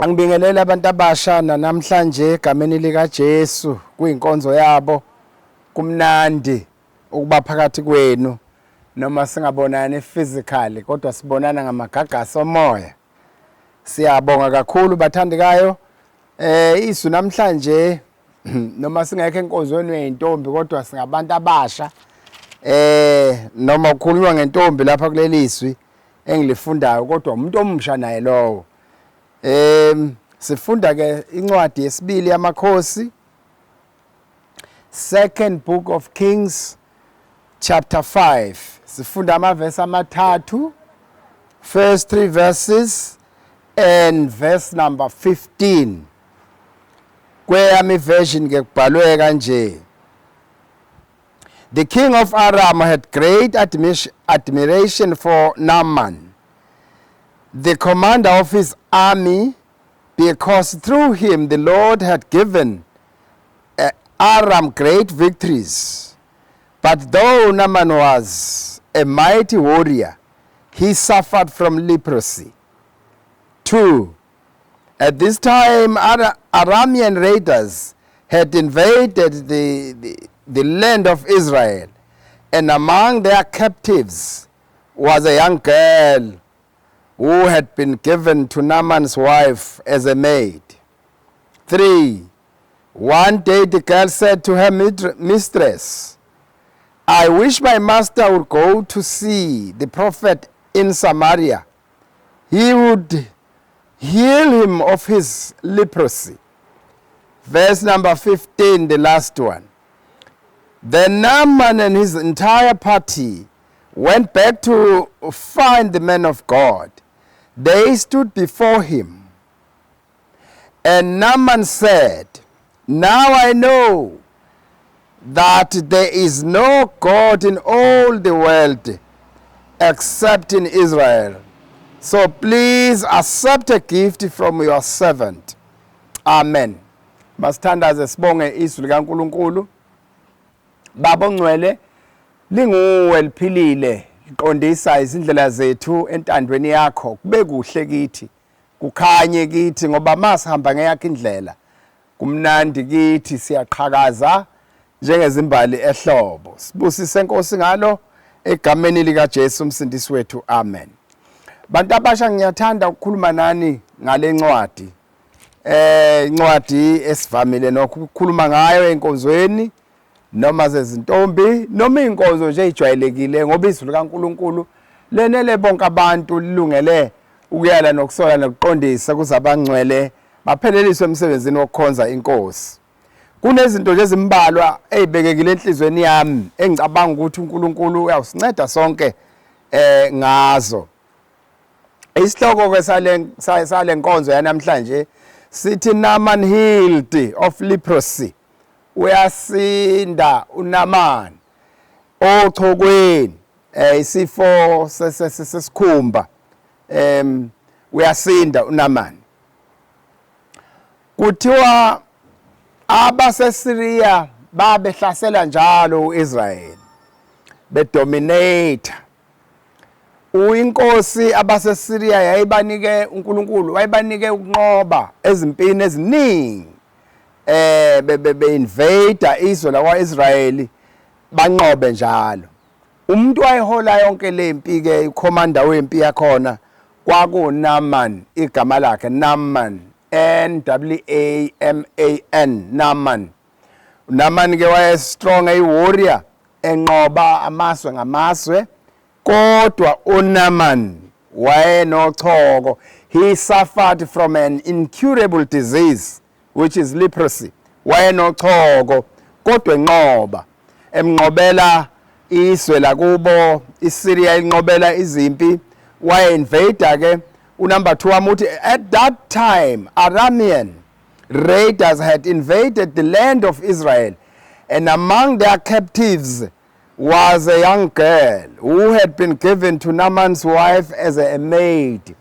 Angibingelela abantu abasha namhlanje egameni lika Jesu kuyinkonzo yabo kumnandi ukuba phakathi kwenu noma singabonani physically kodwa sibonana ngamagagasi omoya. Siyabonga kakhulu bathandekayo. Isu namhlanje noma singekho enkonzweni yeintombi kodwa singabantu abasha. Noma ukukhulunywa ngentombi lapha kuleli iswi engilifundayo kodwa umuntu omusha naye lowo. Sifunda ke incwadi yesibili yamakhosi, Second Book of Kings chapter 5. Sifunda amavesi amathathu, first 3 verses and verse number 15. Kweyami version ke kubhalwe kanje. The king of Aram had great admiration for Naaman, the commander of his army, because through him the Lord had given Aram great victories. But though Naaman was a mighty warrior, he suffered from leprosy. 2. At this time, Aramean raiders had invaded the land of Israel, and among their captives was a young girl who had been given to Naaman's wife as a maid. 3. One day the girl said to her mistress, I wish my master would go to see the prophet in Samaria. He would heal him of his leprosy. Verse number 15, the last one. Then Naaman and his entire party went back to find the man of God. They stood before him. And Naaman said, Now I know that there is no God in all the world except in Israel. So please accept a gift from your servant. Amen. Masithandaze sibonge izwi likaNkulunkulu. Baba ongcwele, linguwe liphilile, liqondisa izindlela zethu entandweni yakho. Kube kuhle kithi, kukhanye kithi ngoba masihamba ngeyakho indlela. Kumnandi kithi siyaqhakaza njengezimbali ehlobo. Sibusise Nkosi ngalo egameni lika Jesu umsindisi wethu. Amen. Bantu abasha ngiyathanda ukukhuluma nani ngale ncwadi. Incwadi esivamile nokukhuluma ngayo enkonzweni noma zezintombi noma inkonzo nje ejwayelekile ngoba izwi likaNkulunkulu lenele bonke abantu lilungele ukuyala nokusola nokuqondisa kuzabangcwele bapheleliswe emsebenzini wokukhonza inkosi. Kunezinto nje ezimbalwa ezibekekile enhlizweni yami engicabanga ukuthi uNkulunkulu uyasinceda sonke ngazo. Isihloko ke sale nkonzo yanamhlanje sithi Naaman healed of leprosy. Uyasinda uNaaman ochokweni isifo sesikhumba uyasinda uNaaman. Kuthiwa abaseSyria babehlasela njalo uIsrael bedominate. Uyinkosi abaseSyria yayibanike uNkulunkulu wayibanike ukunqoba ezimpini eziningi be-invade izwe lakwa-Israyeli banqobe njalo. Umuntu wayehola yonke le mpi ke ukhomanda wempi yakhona kwakuNaaman, igama lakhe Naaman, N-W-A-M-A-N, Naaman. uNaaman ke wayestrong warrior enqoba amaswe ngamaswe kodwa uNaaman wayenochoko. He suffered from an incurable disease which is leprosy. Wayenochoko kodwa enqoba emnqobela iswe lakubo iSyria inqobela izimpi waye-invade ke unumber 2 amuthi at that time Aramean raiders had invaded the land of Israel, and among their captives was a young girl who had been given to Naaman's wife as a maid.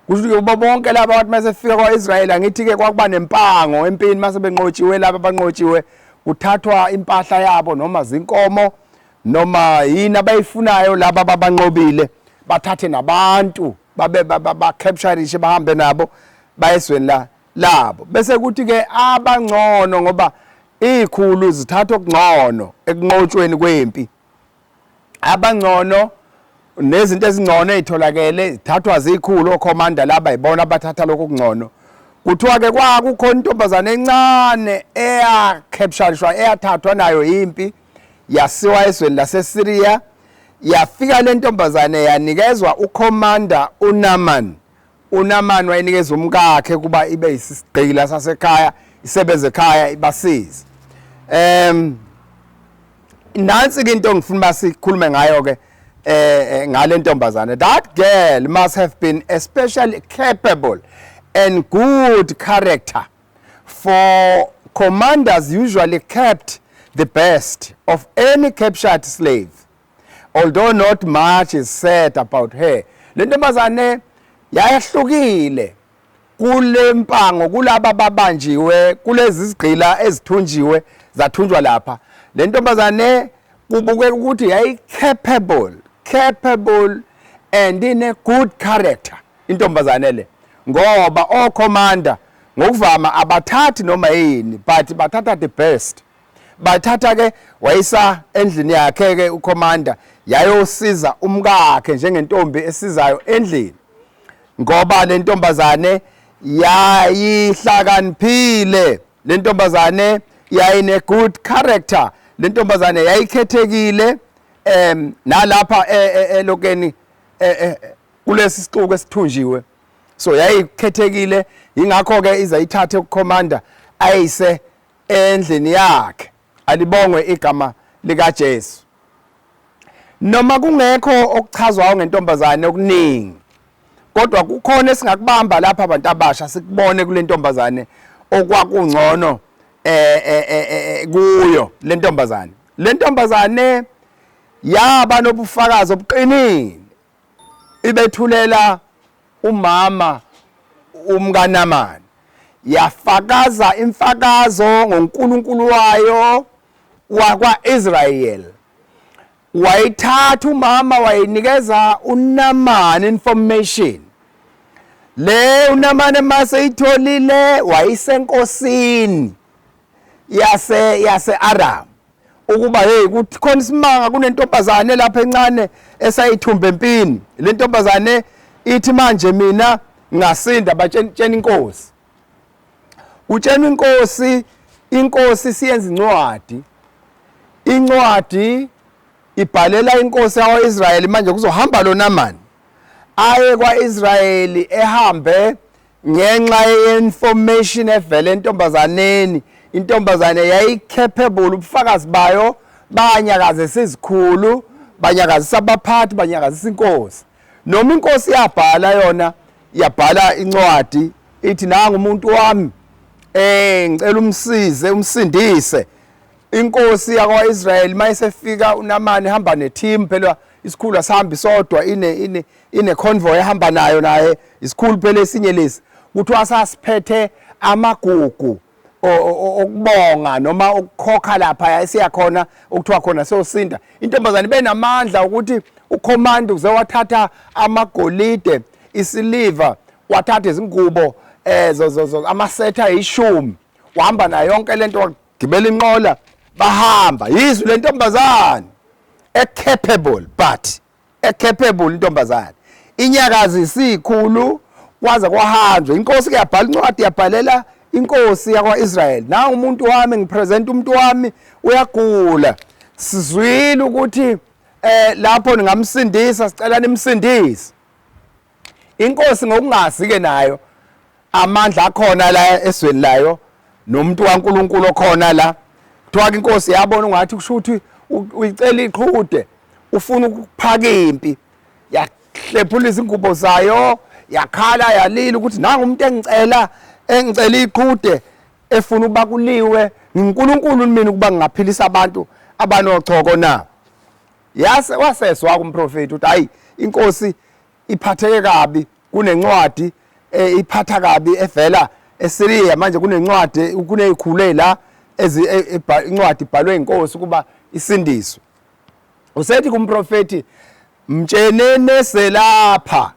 Kusho bonke laba abantu masefika kwaIsrael angithi ke kwakuba nempango empini mase benqotshiwe laba banqotshiwe kuthathwa impahla yabo noma zinkomo noma yini abayifunayo laba babanqobile bathathe nabantu ba capture bahambe nabo bayesweni labo. Bese kuthi ke abangcono ngoba izikhulu zithatha okungcono ekunqotshweni kwempi. Abangcono nezinto ezingcono ezitholakele zithathwa zikhulu okhomanda laba ibona abathatha lokho okungcono. Kuthiwa ke kwakukhona intombazane encane captureshwa eyathathwa nayo impi yasiwa ezweni laseSyria. Yafika le ntombazane yanikezwa ukhomanda uNaaman. uNaaman wayenikeza umkakhe kuba ibe isigqila sasekhaya isebenze ekhaya ibasize. Nansi ke into ngifuna basikhulume ngayo ke ngale ntombazane. That girl must have been especially capable and good character, for commanders usually kept the best of any captured slave, although not much is said about her. Le ntombazane yayahlukile kule mpango kulaba babanjiwe kulezi zigqila ezithunjiwe zathunjwa lapha. Le ntombazane kubukeka ukuthi yayi capable and in a good character intombazane le, ngoba okhomanda ngokuvama abathathi noma yini but bathatha the best. Bathatha ke wayisa endlini yakhe ke ukhomanda yayosiza umkakhe njengentombi esizayo endlini, ngoba le ntombazane yayihlakaniphile, le ntombazane yayine good character, le ntombazane yayikhethekile nalapha elokeni kulesi sixuku esithunjiwe. So yayikhethekile, ingakho ke izayithathe ukhomanda ayise endlini yakhe. Alibongwe igama lika Jesu. Noma kungekho okuchazwayo ngentombazane okuningi, kodwa kukhona esingakubamba lapha abantu abasha sikubone kule ntombazane okwakungcono kuyo le ntombazane. Le ntombazane yaba nobufakazi obuqinile, ibethulela umama umkaNaaman, yafakaza imfakazo ngoNkulunkulu wayo wakwa-Israyeli. Wayithatha umama wayinikeza uNaaman information. Le uNaaman emase itholile wayisenkosini yase-Aram ukuba hey kuthi khona isimanga kunentombazane lapha encane esayithumba empini. Le ntombazane ithi manje mina ngasinda batshena inkosi. Utshena inkosi siyenza incwadi. Incwadi ibhalela inkosi yakwa-Israyeli, manje kuzohamba lo Naaman aye kwa-Israyeli ehambe ngenxa ye-information evele entombazaneni. Intombazane yayi-capable, ubufakazi bayo banyakazisa izikhulu, banyakazisa abaphathi, banyakazisa inkosi. Noma inkosi yabhala yona, yabhala incwadi ithi nanga umuntu wami ngicela umsize umsindise. Inkosi yakwa-Israyeli mayisefika uNaaman ehamba neteam, phela isikhulu asihambi sodwa, ine convoy ehamba nayo naye isikhulu phela esinye lesi, kuthiwa sasiphethe amagugu okubonga noma ukukhokha lapha esiyakhona ukuthiwa khona sosinda. Intombazane benamandla ukuthi ukhomanda uze wathatha amagolide, isiliva, wathatha izingubo amasetha ayishumi, wahamba nayo yonke lento, wagibela inqola bahamba. Yizwe le ntombazane capable, but capable intombazane inyakazi isikhulu kwaze kwahanjwe. Inkosi ke yabhala incwadi yabhalela inkosi yakwa-Israyeli, na umuntu wami ngipresent umuntu wami uyagula, sizwile ukuthi lapho ningamsindisa, sicela nimsindise. Inkosi ngokungazi ke nayo amandla akhona la esweni layo nomuntu kaNkulunkulu okhona la, kuthiwa ke inkosi yabona ungathi kusho ukuthi uyicela iqhude, ufuna ukuphaka impi, yahlephula izingubo zayo, yakhala yalila ukuthi nanga umuntu engicela iqhude efuna ukuba kuliwe nguNkulunkulu mina ukuba ngingaphilisa abantu abanochoko na. Waseswa kumprofeti ukuthi hayi inkosi iphatheke kabi, kunencwadi iphatha kabi evela eSyria, manje kunencwadi kunezikhulu la incwadi ibhalwe inkosi kuba isindiswe. Usethi kumprofeti mtshenene selapha,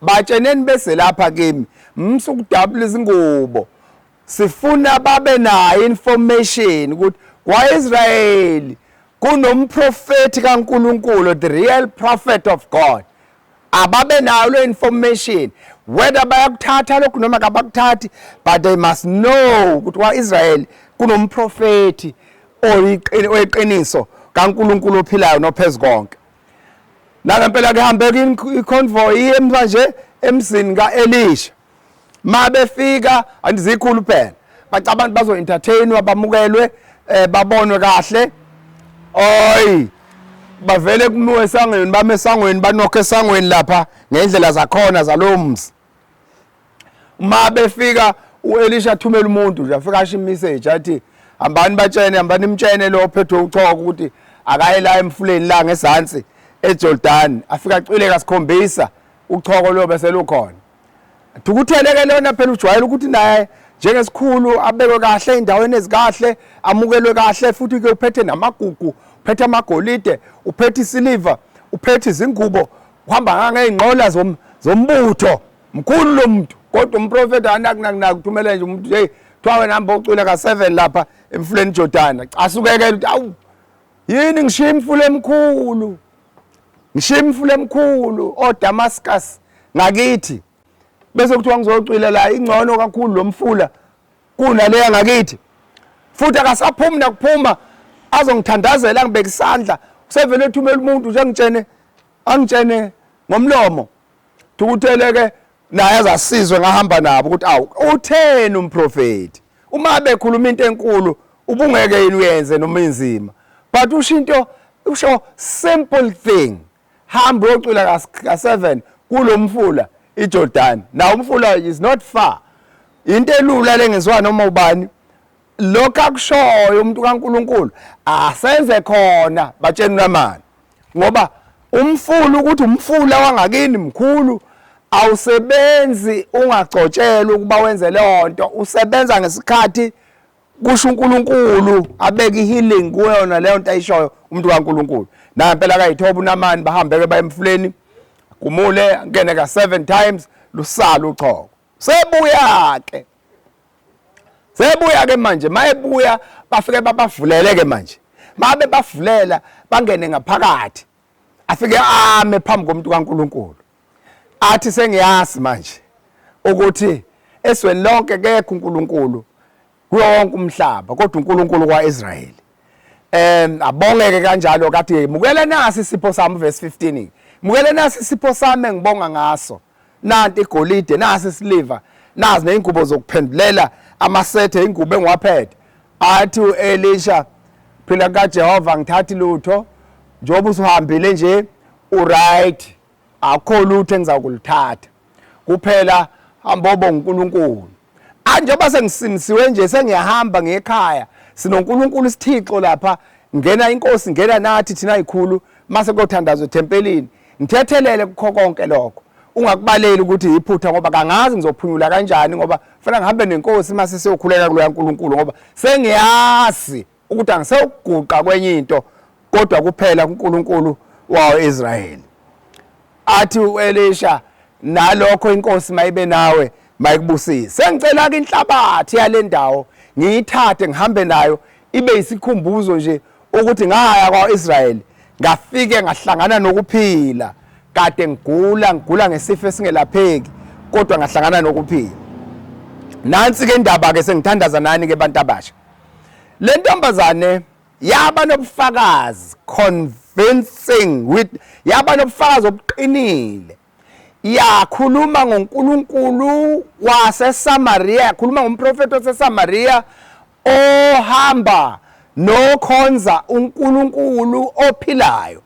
batsheneni beselapha kimi, msukudabula izingubo sifuna babe nayo information ukuthi kwaIsrael kunomprofeti kaNkuluNkulu, the real prophet of God. Ababe nayo le information whether bayakuthatha lokhu noma kabakuthathi, but they must know ukuthi kwaIsrael kunomprofeti oyiqiniso kaNkuluNkulu ophilayo noPhezukonke. Nangempela kuhambe iconvoy manje emzini kaElisha. Mabefika andizikhulu phela bathi abantu bazo entertainwa bamukelwe babonwe kahle. Oy bavele kumuwe esangweni bame esangweni banokho esangweni lapha ngendlela zakhona zalomzi. Uma befika uElisha athumela umuntu nje afika asho imessage athi hambani batshene hambani imtshene lo ophethe uChoko ukuthi akaye la emfuleni la ngesantsi eJordan. Afika acwile kasikhombisa uChoko lo bese lukhona. Tukutheleke lona phela ujwayele ukuthi naye njengesikhulu abekwe kahle endaweni ezikahle, amukelwe kahle, futhi ke uphethe namagugu, uphethe amagolide, uphethe isiliva, uphethe izingubo, uhamba ngeinqola zombutho. Mkhulu lo muntu, kodwa umprofeti anakunaku kuthumela nje umuntu hey kuthiwa wena hamba ucula ka7 lapha emfuleni Jordan. Asukekela ukuthi awu yini ngishiya imfule emkhulu. Ngishiya imfule emkhulu oDamascus ngakithi. Bese kuthiwa ngizocwila la ingcono kakhulu lo mfula kunaleya ngakithi. Futhi akasaphumi nakuphuma azongithandazela ngibeka isandla. Usevele ethumela umuntu nje angitshene ngomlomo. Tukutheleke naye azasizwe ngahamba nabo ukuthi awu utheni umprofeti. Uma bekhuluma into enkulu ubungeke yini uyenze noma inzima. But usho simple thing. Hamba uyocwila ka7 kulo mfula iJordan. Now umfula is not far. Into elula lengenziwa noma ubani. Lokho akushoyo umuntu kaNkuluNkulu asenze khona batsheni namani. Ngoba umfula ukuthi umfula wangakini mkhulu awusebenzi ungagcotshelwa ukuba wenze lonto. Usebenza ngesikhathi kusho uNkulunkulu abeke healing kuyona leyo nto ayishoyo umuntu kaNkuluNkulu. Na impela kayithoba uNamani bahambeke bayemfuleni kumule ngene ka7 times lusala uChoko. Sebuya ke manje mayebuya bafike babavulele ke manje. Mabe bavulela bangene ngaphakathi. Afike ame phambi komuntu kaNkuluNkulu. Athi sengiyazi manje ukuthi esweni lonke kekho uNkulunkulu kuyo wonke umhlaba kodwa uNkulunkulu kwaIsrael. Abongeke kanjalo kathi mukele nasi isipho sami verse 15. Mukele nasi isipho sami engibonga ngaso. Nanti igolide, nasi isiliva, nazi nezingubo zokuphendulela amasethe ingubo engiwaphethe. Athi uElisha phela kaJehova ngithathi lutho njoba usuhambile nje uright akho lutho engizakulithatha. Kuphela hambobo uNkulunkulu. Njengoba sengisimisiwe nje sengiyahamba ngekhaya sinoNkulunkulu isithixo lapha ngena inkosi ngena nathi thina ikhulu mase kuyothandazwa eThempelini. Ngithethelele kukho konke lokho. Ungakubaleli ukuthi iphutha ngoba kangazi ngizophunyula kanjani ngoba kufanele ngihambe nenkosi mase siyokhuleka kulo yaNkulunkulu ngoba sengiyazi ukuthi angisewuguqa kwenye into kodwa kuphela uNkulunkulu waIsrael. Athi uElisha nalokho inkosi mayibe nawe mayikubusise. Sengicela ke inhlabathi yale ndawo ngiyithathe ngihambe nayo ibe isikhumbuzo nje ukuthi ngaya kwaIsrael ngafike ngahlangana nokuphila kade ngigula ngesifo esingelapheki kodwa ngahlangana nokuphila. Nansi ke indaba ke sengithandaza nani ke bantu abasha. Le ntombazane yaba nobufakazi convincing with yaba nobufakazi obuqinile. Yakhuluma ngoNkulunkulu waseSamaria, yakhuluma ngomprofeti waseSamaria ohamba nokhonza uNkulunkulu ophilayo.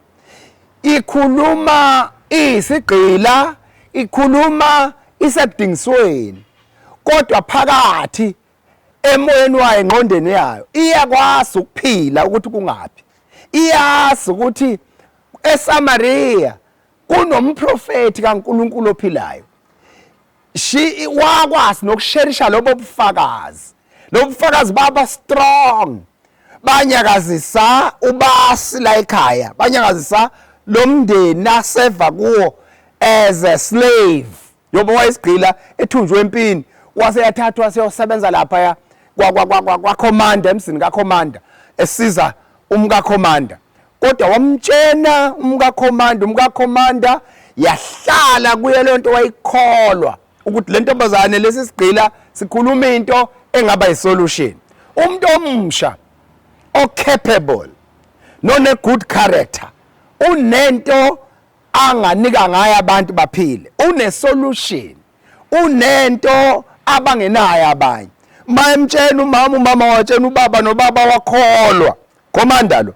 Ikhuluma isigqila, ikhuluma isedingisweni. Kodwa phakathi emoyeni wayo engqondweni yayo iyakwazi ukuphila ukuthi kungaphi. Iyazi ukuthi eSamaria kunomprofeti kaNkulunkulu ophilayo. Wakwazi nokusherisha lobo bufakazi. Lobo bufakazi baba strong. Banyakazisa ubasi la ekhaya. Banyakazisa lo mndeni aseva kuwo as a slave. Yoba wayesigqila ethunjwe empini wase yathathwa siyosebenza lapha kwa commander emsini ka commander esiza umka commander. Kodwa wamtshena umka commander yahlala kuye lento wayikholwa ukuthi le ntombazane lesisigqila sikhuluma into engaba yisolution. Umuntu omsha capable none good character unento anganika ngayo abantu baphile, une solution, unento abangenayo abanye. Mayemtshena umama watshena ubaba nobaba wakholwa commander lo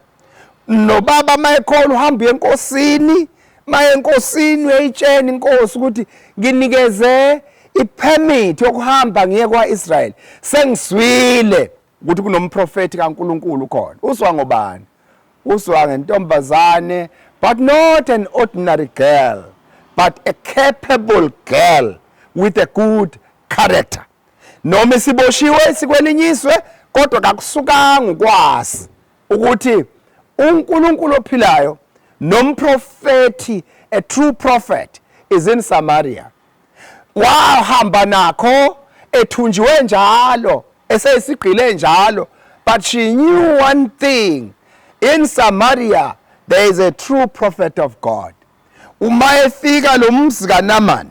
nobaba mayekholwa uhamba enkosini, maye enkosini uyayitshena inkosi ukuthi nginikeze ipermit yokuhamba ngiye kwaIsrael, sengiswile ukuthi kunomprofeti kaNkuluNkulu khona. Uswa ngobani? Uswa ngentombazane, but not an ordinary girl, but a capable girl with a good character. Noma isiboshiwe sikwelinyiswe kodwa kakusukanga ukwazi ukuthi uNkulunkulu ophilayo nomprofeti, a true prophet is in Samaria. Wahamba nakho ethunjiwe njalo eseyisigqile njalo, but she knew one thing: in Samaria there is a true prophet of God. Uma efika lo mzi kaNamani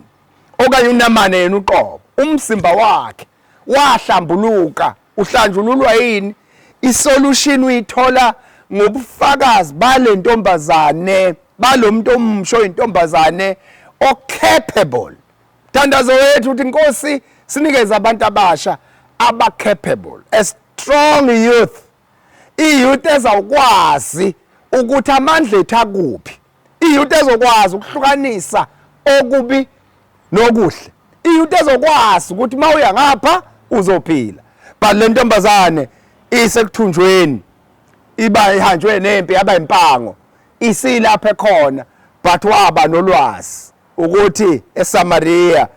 okanye uNamani yena uqobo, umzimba wakhe wahlambuluka. Uhlanjululwa yini? Isolution uyithola ngobufakazi bale ntombazane, balomuntu omsho intombazane capable. Thandazo wethu uthi inkosi sinikeze abantu abasha capable, a strong youth, iyouth ezawukwazi ukuthi amandla ethu akuphi, iyouth ezokwazi ukuhlukanisa okubi nokuhle, iyouth ezokwazi ukuthi mawuya ngapha uzophila. But le ntombazane isekuthunjweni, iba ihanjwe nempi yaba impango, isilapha ekhona, but waba nolwazi ukuthi eSamaria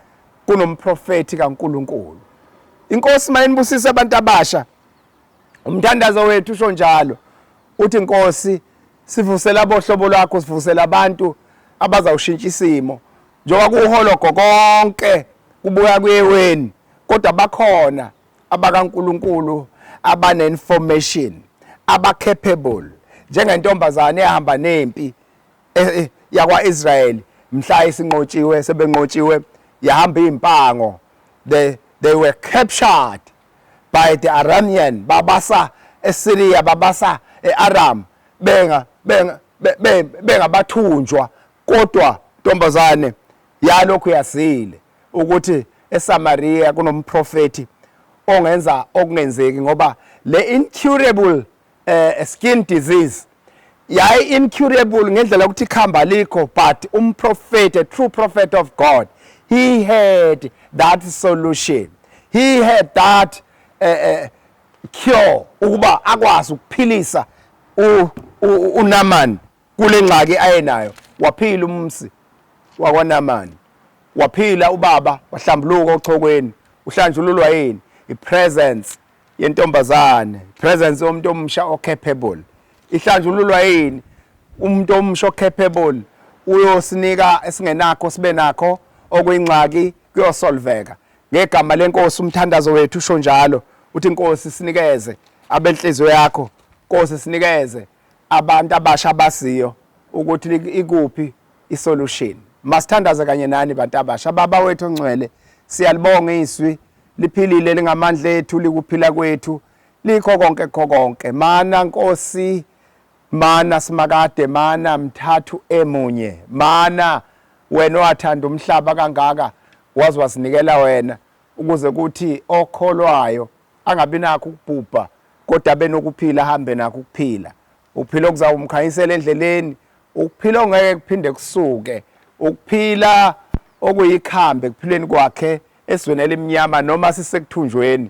kunomprofeti kaNkuluNkulu. Inkosi mayinibusise abantu abasha, umthandazo wethu usho njalo uthi inkosi sivusela bohlobo lwakho, sivusela abantu abazawushintsha isimo. Njengoba kuholo konke kubuya kuyeweni, kodwa bakhona abakaNkuluNkulu abane information, capable, njengentombazane ehamba nempi yakwaIsrael mhla isinqotshiwe, sebenqotshiwe yahamba impango. They were captured by the Aramean, babasa eSyria, babasa eAram, bengabathunjwa. Kodwa ntombazane yalokhu yazile ukuthi eSamaria kunomprofeti ongenza okungenzeki, ngoba le incurable skin disease yayi incurable ngendlela ukuthi ikhamba likho, but umprofeti, a true prophet of God, he had that solution, he had that cure ukuba akwazi ukuphilisa uNamani kule ngxaki ayenayo. Waphila umsi wakwaNamani, waphila ubaba, wahlambuluka ochokweni. Uhlanjululwa yini? I-presence yentombazane, presence yomuntu omsha capable. Ihlanjululwa yini? Umuntu omsha capable uyosinika esingenakho sibe nakho, okuyingxaki kuyosolveka. Ngegama lenkosi umthandazo wethu usho njalo uthi inkosi sinikeze abenhliziyo yakho, inkosi sinikeze abantu abasha abaziyo ukuthi ikuphi isolution. Masithandaze kanye nani bantu abasha. Baba wethu ongcwele, siyalibonga izwi liphilile lingamandla ethu, likuphila kwethu, likho konke. Mana nkosi, mana simakade, mana mthathu emunye, mana wena wathanda umhlaba kangaka wazi wasinikela wena ukuze kuthi okholwayo angabi nakho ukubhubha kodwa benokuphila, ahambe nakho ukuphila. Ukuphila okuzawumkhanyisela endleleni, ukuphila ongeke kuphinde kusuke, ukuphila okuyikhambe kuphileni kwakhe esizweni elimnyama noma sisekuthunjweni,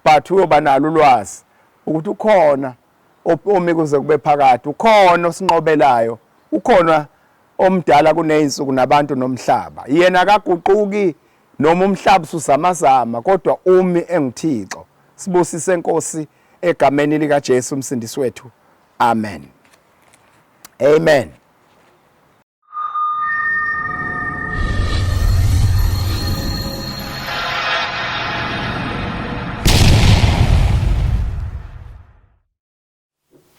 but uyoba nalo ulwazi ukuthi ukhona omi kuze kube phakade, ukhona osinqobelayo, ukhona omdala kuneyinsuku nabantu nomhlaba. Yena akaguquki noma umhlaba ususamazama, kodwa umi engithixo. Sibusise Nkosi egameni lika Jesu umsindisi wethu. Amen. Amen.